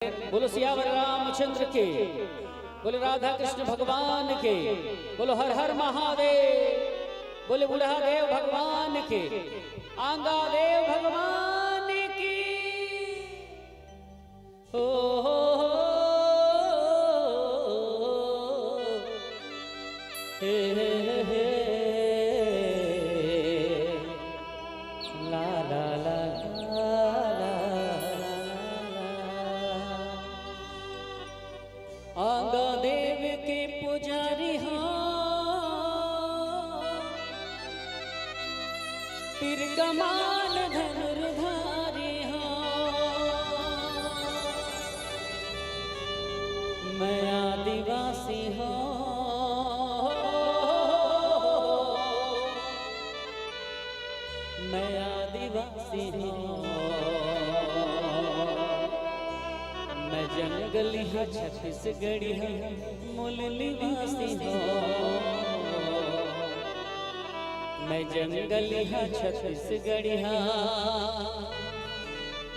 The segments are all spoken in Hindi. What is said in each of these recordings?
बोलो सियावर रामचंद्र के, बोले राधा कृष्ण भगवान के, बोलो हर हर महादेव, बोले बुढ़ा देव भगवान के, आंगा देव भगवान की। हो हे ला ला ला आंगा देव के पुजारी हाँ, तिर कमान धनुर्धारी हाँ, मैं आदिवासी हाँ, मैं आदिवासी हाँ, मैं जंगली हाँ छत्तीसगढ़ी हाँ, मूल निवासी हाँ, मैं जंगली हाँ छत्तीसगढ़ी हाँ,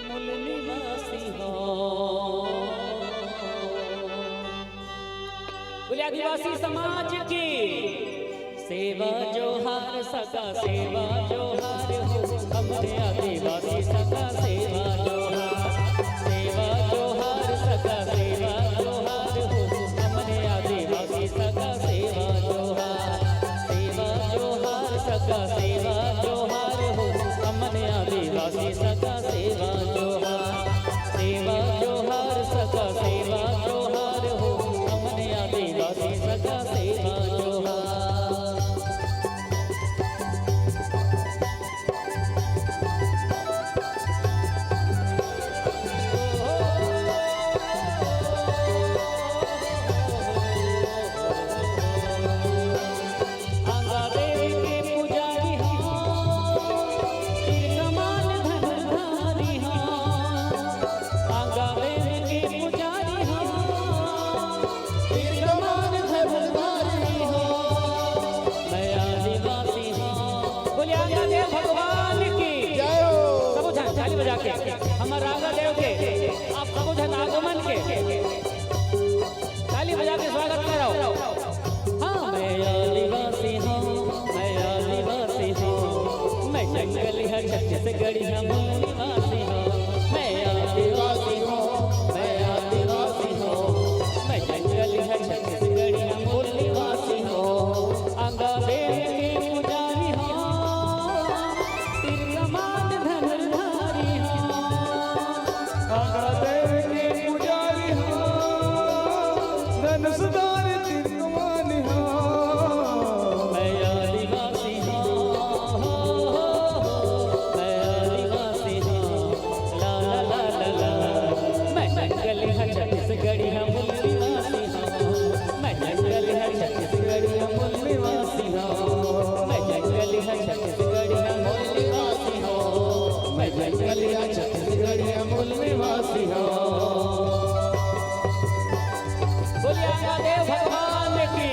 मूल निवासी हाँ। बोले आदिवासी समाज की सेवा जोहार सका सेवा जोहार हो, हमरे आदिवासी सका सेवा जोहार, सेवा जोहार सका सेवा जोहार हो, हमरे आदिवासी सका सेवा जोहार, सेवा जोहार सका सेवा जोहार हो, हमरे आदिवासी सका सेवा जोहार, सेवा जोहार सका सेवा जोहार हो, हमरे आदिवासी सका सेवा जोहार। हमारा राधा देव के आप सबो जन आगमन के ताली बजा के स्वागत कराओ। हाँ मैं आदिवासी हूँ, मैं आदिवासी हूँ, मैं जंगली हर छत्तीसगढ़ी हूँ, मूल निवासी हूँ, मैं आदिवासी हूँ, मैं आदिवासी हूँ, मैं जंगली हर छत्तीसगढ़ी हूँ, मूल निवासी हूँ, आंगा देव के पुजारी हूँ, तिर कमान धनुर्धारी हूँ, आंगा देव के पुजारी हाँ, धनुषधार तिर कमानी हाँ, मैं आदिवासी हूँ, मैं आदिवासी हूँ, ला ला ला ला ला, मैं जंगली हर छत्तीसगढ़ी हूँ, मूल निवासी हूँ, मैं जंगली हर छत्तीसगढ़ी हूँ, मूल निवासी हूँ, मैं जंगली हर छत्तीसगढ़ी हूँ, मूल निवासी हूँ, मैं जंगली हर छत्तीसगढ़ी हूँ, मूल निवासी हूँ। बोलिए आंगा देव भगवान की,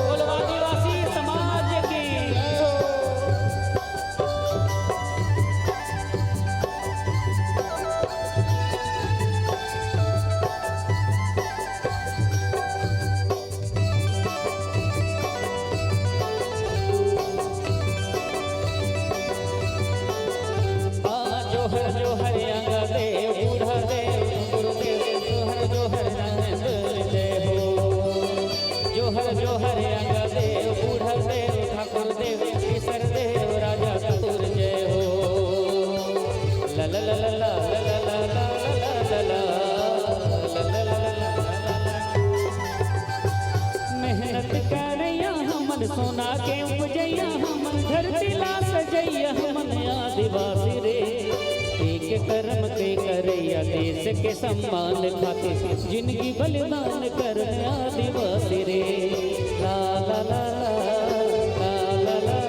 बोलो आदिवासी समाज की। जोहर जोहर आंगा देव बूढ़ा देव गुरुदेव, जोहर जोहर नंद जय हो, जोहर जोहर आंगा देव बूढ़ा देव ठाकुर देव ईश्वर देव राजा चतुर जय हो। ला ला ला ला ला ला ला ला ला ला ला ला ला। मेहनत करैया हमन सोना के उपजैया, हमन धरती ला सजैया, हमन आदिवासी रे, एक कर्म के करैया देश के सम्मान खातिर जिंदगी बलिदान कर आदिवासी रे। ला ला ला ला ला ला ला,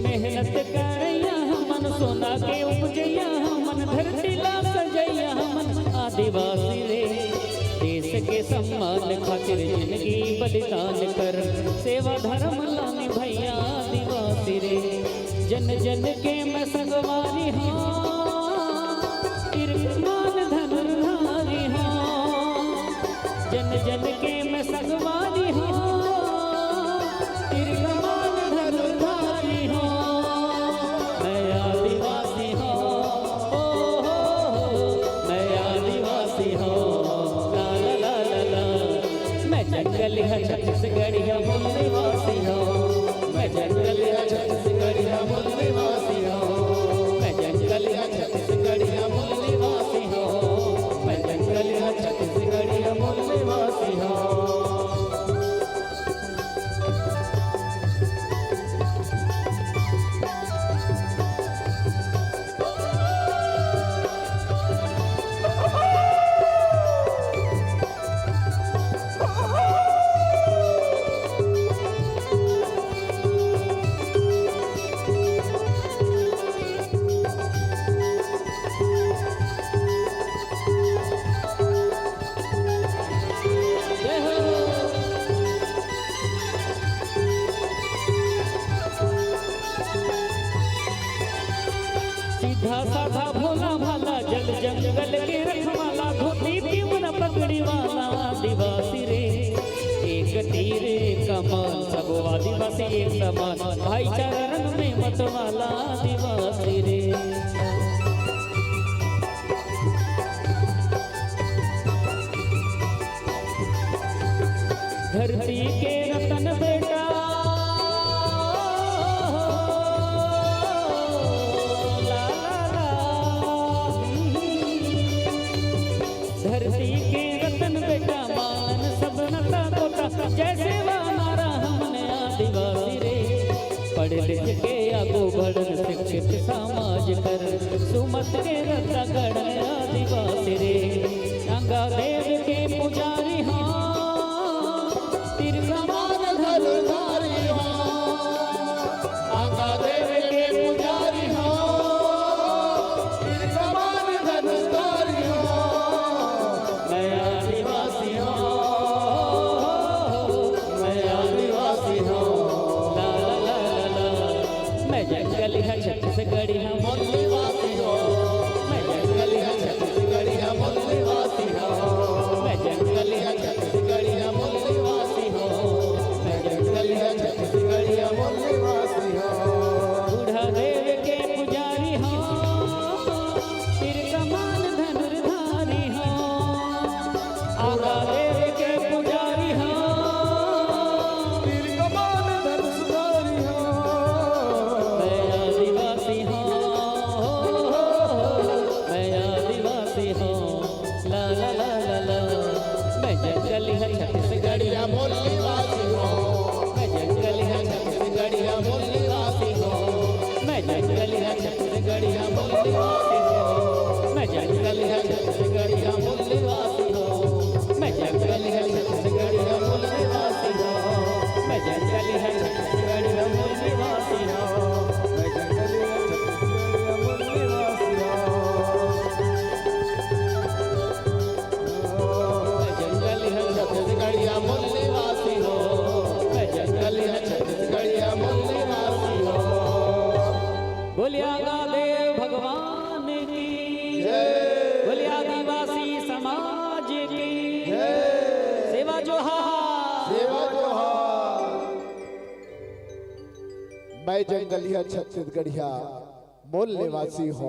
मेहनत करैया हमन सोना के उपजैया, हमन धरती ला सजैया, हमन आदिवासी रे, देश के सम्मान खातिर जिंदगी बलिदान कर, सेवा धर्म लाने भैया आदिवासी रे, जन जन के मैं संगवारी हूँ, कीर्तमान धनुर्धारी हूँ। जन जन के मैं संगवारी हूँ, कीर्तमान धनुर्धारी हूँ। मैं आदिवासी हूँ, ओ हो, मैं आदिवासी हूँ, ला ला ला ला ला। मैं जंगल है छत्तीसगढ़िया मूल निवासी हूँ। मैं जंगल है छत्तीसगढ़िया मूल निवासी हूँ। मैं जंगल है छत्तीसगढ़िया मूल निवासी हूँ। मैं जंगल है छत्तीसगढ़िया मूल निवासी हूँ। सीधा साधा भोला भाला जल जंगल के रखवाला, धोती पीवन पगड़ी वाला आदिवासी रे। एक तीर कमान सबो आदिवासी एक समान, भाईचारा रंग में मतवाला आदिवासी रे। धरती के रतन बेटा धरती के रतन बेटा मान सब नता तोता, जैसे हमारा हमने आदिवासी रे। पढ़ लिख के आगो बढ़न शिक्षित समाज कर, सुमत के रता गढ़ आदिवासी रे। गंगा देव के पुजारी हाँ, तिरकमान धनुर्धारी हाँ। गंगा देव के पुजारी हाँ, तिरकमान धनुर्धारी हाँ। मैं आदिवासी हूँ, मैं आदिवासी हूँ, ला ला ला ला ला। मैं जंगल है छत्तीसगढ़िया मूल निवासी हूँ। मैं जंगल है छत्तीसगढ़िया मूल निवासी हूँ। मैं जंगल है छत्तीसगढ़िया मूल निवासी हूँ। मैं जंगल है छत्तीसगढ़िया मूल निवासी हूँ। बूढ़ा देव के पुजारी हूँ, तिरकमान धनुर्धारी हूँ। आगा देव के पुजारी हूँ, तिरकमान धनुर्धारी हूँ। मैं आदिवासी हूँ, मैं आदिवासी हूँ, ला ला ला ला ला। मैं जंगल है छत्तीसगढ़िया मूल निवासी हूँ। मैं जंगल है छत्तीसगढ़िया मूल निवासी हूँ। मैं जंगल है छत्तीसगढ़िया मूल निवासी हूँ। मैं जंगल है छत्तीसगढ़िया मूल निवासी हूँ। मैं जंगल है छत्तीसगढ़िया मूल निवासी हूँ। मैं जंगल है छत्तीसगढ़िया मूल निवासी हूँ। मैं जंगल है छत्तीसगढ़िया मूल निवासी हूँ। मैं जंगल है छत्तीसगढ़िया मूल निवासी हूँ। मैं जंगल है छत्तीसगढ़िया मूल निवासी हूँ। बोलिया देव भगवान की जय। बोलिया आदिवासी समाज की सेवा जोहार। सेवा जोहार। मैं जंगलिया छत्तीसगढ़िया मूल निवासी हूँ।